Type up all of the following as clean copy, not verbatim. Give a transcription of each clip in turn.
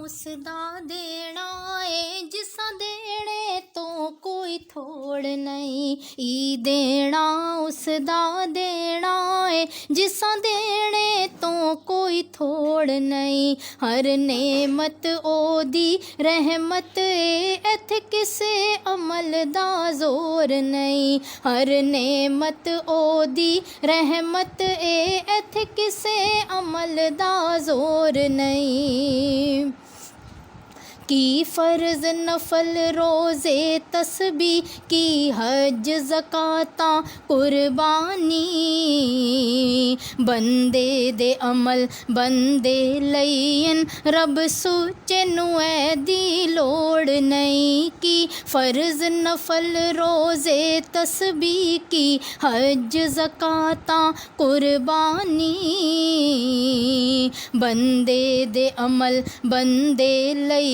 ਉਸਦਾ ਦੇਣਾ ਏ ਜਿਸਾਂ ਦੇਣੇ ਤੋਂ ਕੋਈ ਥੋੜ ਨਹੀਂ। ਈ ਦੇਣਾ ਉਸਦਾ ਦੇਣਾ ਏ ਜਿਸਾਂ ਦੇਣੇ ਤੋਂ ਕੋਈ ਥੋੜ ਨਹੀਂ। ਹਰ ਨੇਮਤ ਉਹਦੀ ਰਹਿਮਤ ਏ ਇੱਥੇ ਕਿਸੇ ਅਮਲ ਦਾ ਜ਼ੋਰ ਨਹੀਂ। ਹਰ ਨੇਮਤ ਉਹਦੀ ਰਹਿਮਤ ਏ ਇੱਥੇ ਕਿਸੇ ਅਮਲ ਦਾ ਜ਼ੋਰ ਨਹੀਂ। की फ़र्ज़ नफल रोज़े तस्बी की हज ज़काता कुर्बानी बंदे दे अमल बंदे लईन रब सुचे नू ऐदी लोड़ नहीं। की फ़र्ज़ नफल रोज़े तस्बी की हज ज़काता कुर्बानी बंदे दे अमल बंदे लई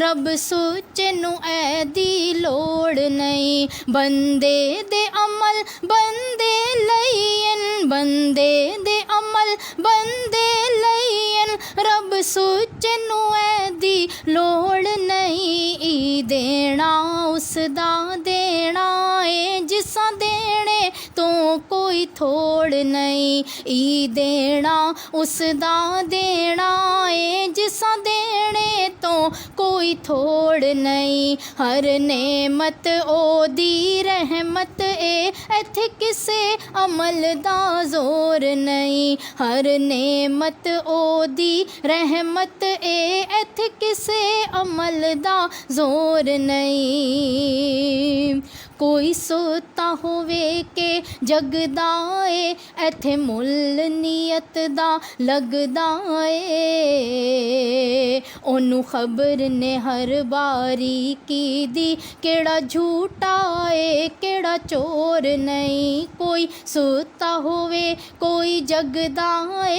रब सुचे नू ऐदी लोड़ नहीं। बंदे दे अमल बंदे लईन बंदे दे अमल बंदे लईन रब सुचे नू ऐदी लोड़ नहीं। ई देना उसदा देना ए जिसां देने तो कोई थोड़ नहीं। ई देना उसदा देना ए जिसां देने तो कोई थोड़ नहीं। हर नेमत ओदी रहमत ए इत्थे किसे अमल दा जोर नहीं। हर नेमत ओदी रहमत ए इत्थे किसे अमल दा जोर नहीं। कोई सोता होवे के जगदा ए इत्थे मुल नीयत दा लगदा ए। ओनू खबर ने हर बारी की दी केड़ा झूठा ए केड़ा चोर नहीं। कोई सोता होवे कोई जगदा ए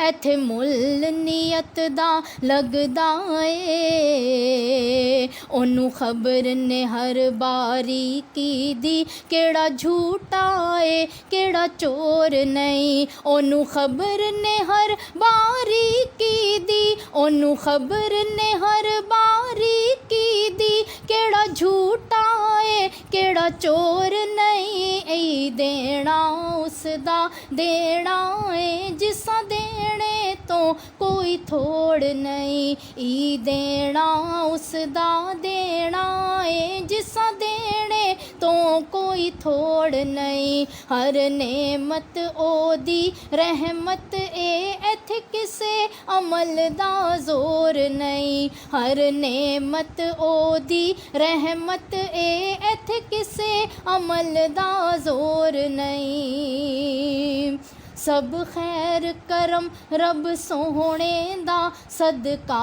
इत्थे मुल नीयत दा लगदा ए। ओनू खबर ने हर बारी की दी केड़ा झूठा ए केड़ा चोर नहीं। ओनू खबर ने हर बारी की दी ओनू खबर ने हर बारी की दी केड़ा झूठा ए केड़ा चोर नहीं। ई देना उसदा देना ए जिसां देने तो कोई थोड़ नहीं। ई देना उसदा देना ए जिसां देने तो कोई थोड़ नहीं। हर नेमत ओदी रहमत ए इत्थे किसे अमल दा जोर नहीं। हर नेमत ओदी रहमत ए इत्थे किसे अमल दा जोर नहीं। सब खैर करम रब सोहणे दा सदका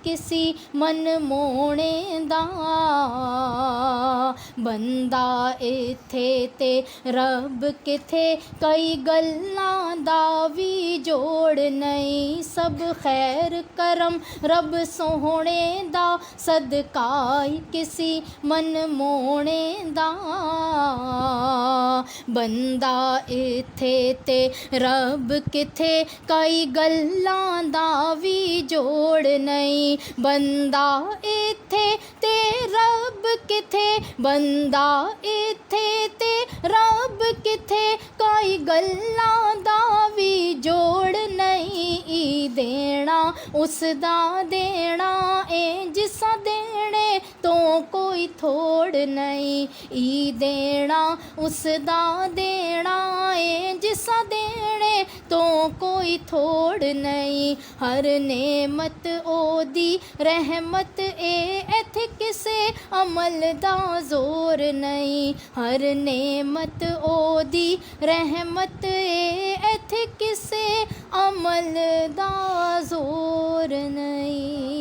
किसी मन मोहणे दा। बंदा इत्थे ते रब किथे कई गल्लां दा भी जोड़ नहीं। सब खैर करम रब सोहणे दा सदका किसी मन मोहणे दा। बंदा इत्थे ते रब किथे कई गल्लां दा भी जोड़ नहीं। बंदा इत्थे ते रब किथे बंदा इत्थे ते रब किथे कई गल्लां दा भी जोड़ नहीं। ई देना उसदा देना ए जिसां देने तो कोई थोड़ नहीं। ई देना उसदा देना ए जिसां देने तो कोई थोड़ नहीं। हर नेमत ओदी रहमत ए इत्थे किसे अमल दा जोर नहीं। हर नेमत ओदी रहमत ए इत्थे किसे अमल दा जोर नहीं।